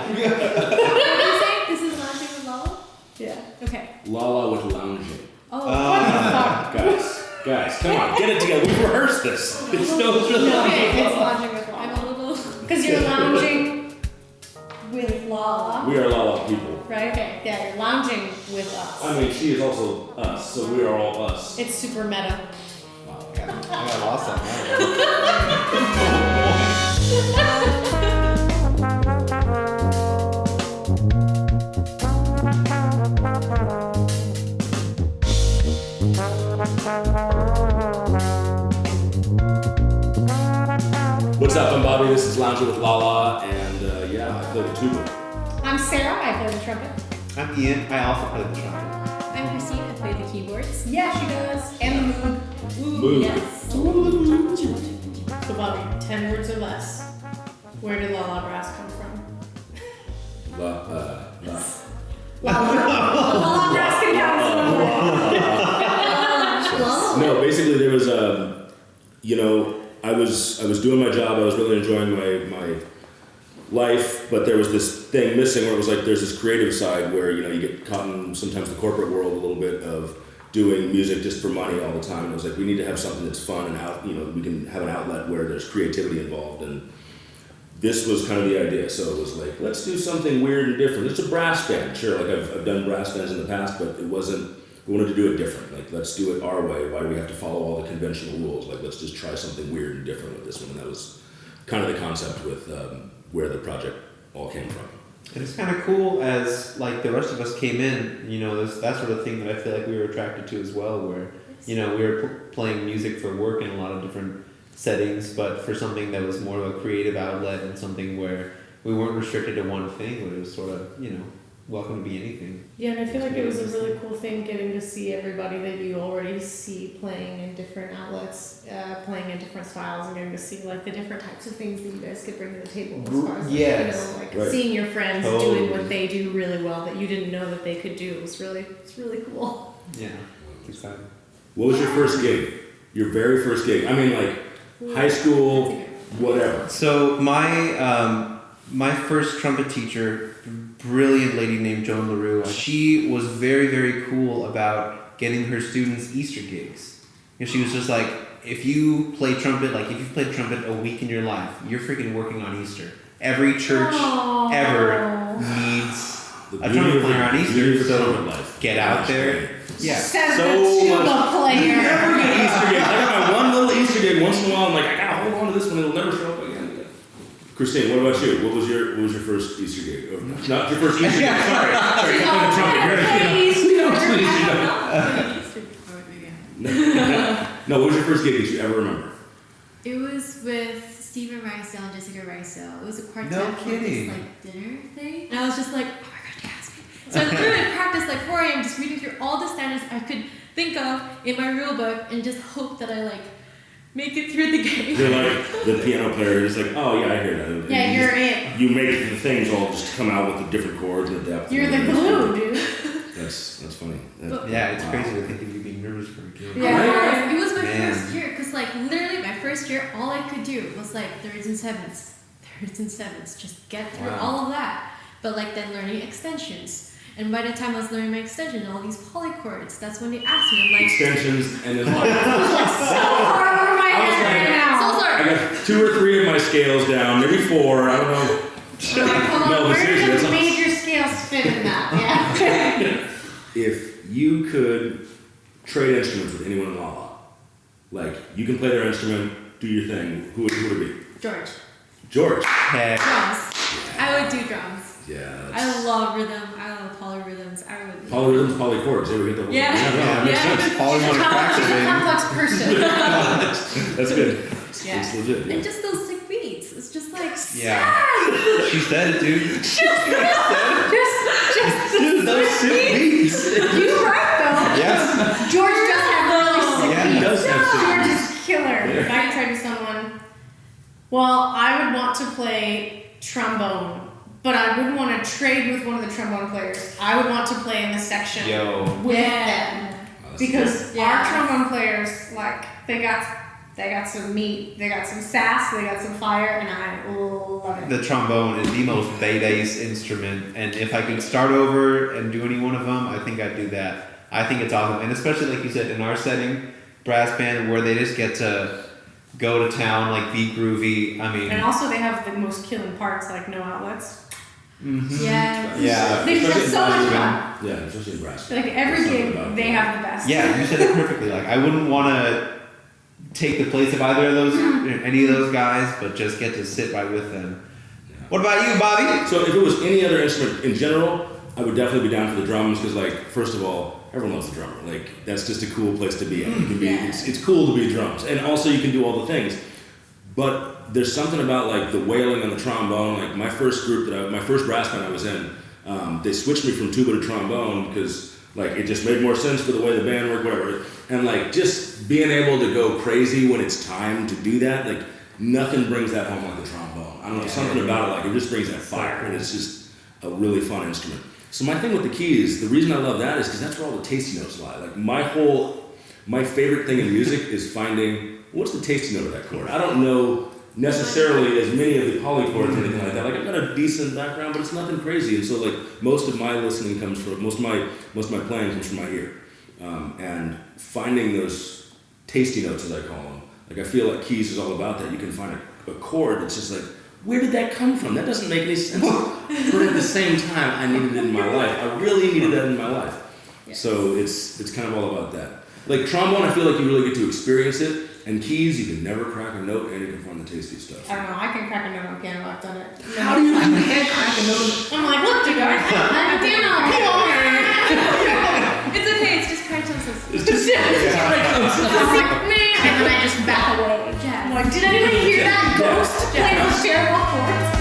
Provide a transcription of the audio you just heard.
What did you say? This is lounging with Lala? Yeah. Okay. LALA with lounging. Oh, what the fuck? Guys, come on, get it together. We've rehearsed this. It's really Okay, it's lounging with I'm Lala. a little... Because you're lounging with Lala. We are LALA people. Right? Okay. Yeah, you're lounging with us. I mean, she is also us, so we are all us. It's super meta. Wow. I got lost on that What's up? I'm Bobby. This is Lounging with LALA, and yeah, I play the tuba. I'm Sarah. I play the trumpet. I'm Ian. I also play the trumpet. I'm Christine. I play the keyboards. Yeah, she does. And the mood. Mood. Yes. So Bobby, 10 words or less. Where did LALA Brass come from? La. LALA Brass can count as one word. No, basically there was I was doing my job. I was really enjoying my life, but there was this thing missing where it was like there's this creative side where you get caught in sometimes the corporate world a little bit of doing music just for money all the time. And it was like we need to have something that's fun and out. We can have an outlet where there's creativity involved, and this was kind of the idea. So it was like, let's do something weird and different. It's a brass band, sure. Like I've done brass bands in the past, but it wasn't. We wanted to do it different. Like, let's do it our way. Why do we have to follow all the conventional rules? Like, let's just try something weird and different with this one. And that was kind of the concept with where the project all came from. And it's kind of cool as like the rest of us came in, that sort of thing that I feel like we were attracted to as well, where, we were playing music for work in a lot of different settings, but for something that was more of a creative outlet and something where we weren't restricted to one thing, but it was sort of, welcome to be anything. Yeah, and I feel like it was a really cool thing getting to see everybody that you already see playing in different outlets, playing in different styles, and getting to see like the different types of things that you guys could bring to the table as far as Yes. Right. seeing your friends Totally. doing what they do really well that you didn't know that they could do. It's really cool. Yeah, it's exciting. What was your first gig? Your very first gig? I mean, like high school, whatever. So my first trumpet teacher, brilliant lady named Joan LaRue, she was very, very cool about getting her students Easter gigs. She was just like, if you play trumpet, like if you've played trumpet a week in your life, you're freaking working on Easter. Every church ever needs a trumpet player on Easter, so get out there. Yeah. Says So the tuba much. player. Never get Easter gigs. I got my one little Easter gig once in a while. I'm like, I gotta hold on to this one. It'll never show up again. Christine, what about you? What was your first Easter gig? Oh, not your first Easter gig. Sorry, you're playing the trumpet. No, what was your first gig that you ever remember? It was with Stephen Rysdale and Jessica Rysdale. It was a quartet No for kidding. this dinner thing. And I was just like, oh my god, yes. So I literally practiced 4 a.m. just reading through all the standards I could think of in my rule book and just hope that I make it through the game. You're like the piano player. You're just like, oh yeah, I hear that. And Yeah, you you're just, it. You make the things all just come out with the different chords and the depth. You're the glue, dude. That's funny. Yeah, it's crazy to think of you being nervous for a gig. Yeah. It was my Man. first year, because literally my first year, all I could do was thirds and sevenths, just get through all of that. But then learning extensions. And by the time I was learning my extension, all these polychords, that's when they asked me, I'm like, extensions and then So far over my head right now. so sorry. I got 2 or 3 of my scales down, maybe 4. I don't know. Hold on, No, but where seriously, do that's the not- major scales fit in that? Yeah. If you could trade instruments with anyone in LALA, you can play their instrument, do your thing, who would it be? George. Heck. Drums. I would do drums. Yeah. I love rhythm. I love polyrhythms. I would. Polyrhythms, polychords. There we get the Yeah. that makes Yeah. sense. Polyphonic practice, She's a baby. complex person. That's good. Yeah. It's legit. Yeah. And just those sick beats. It's just Yeah. She said it, dude. Just Dude, those sick beats. you right though. Yes. George does have really sick Yeah, he does have sick George beats. is killer. If I could trade with someone, well, I would want to play trombone, but I wouldn't want to trade with one of the trombone players. I would want to play in the section Yo. with Yeah. them. Because Yeah. our trombone players, they got They got some meat, they got some sass, they got some fire, and I love it. The trombone is the most badass instrument, and if I could start over and do any one of them, I think I'd do that. I think it's awesome, and especially like you said, in our setting, brass band, where they just get to go to town, like be groovy. I mean, And also they have the most killing parts, like no outlets. mhm. Yeah. They just have so much fun. Yeah, especially in brass. Like every gig, they have the best. Yeah, you said it perfectly. Like I wouldn't want to take the place of either of those, any of those guys, but just get to sit right with them. Yeah. What about you, Bobby? So if it was any other instrument in general, I would definitely be down for the drums because, like, first of all, everyone loves the drummer. Like, that's just a cool place to be in. You can be, it's cool to be drums, and also you can do all the things. But there's something about like the wailing on the trombone. Like my first my first brass band I was in, they switched me from tuba to trombone because like it just made more sense for the way the band worked, whatever. And like just being able to go crazy when it's time to do that, like nothing brings that home like the trombone. I don't know, something about it, like it just brings that fire, and it's just a really fun instrument. So my thing with the keys, the reason I love that is because that's where all the tasty notes lie. Like my favorite thing in music is finding what's the tasty note of that chord. I don't know necessarily as many of the polychords or anything like that. Like I've got a decent background, but it's nothing crazy. And so like most of my listening comes from most of my playing comes from my ear, and finding those tasty notes as I call them. Like I feel like keys is all about that. You can find a chord that's just like, where did that come from? That doesn't make any sense. But at the same time, I needed it in my life. I really needed that in my life. Yes. So it's kind of all about that. Like trombone, I feel like you really get to experience it. And keys, you can never crack a note, and you can find the tasty stuff. I don't know, I can crack a note on piano, I've done it. How do you can't crack a note? I'm like, look, you guys, I'm a piano. It's okay, it's just crack tones. It's just I'm like, man, and then I just back away. Yeah. I'm like, did anyone hear that ghost play those terrible chords?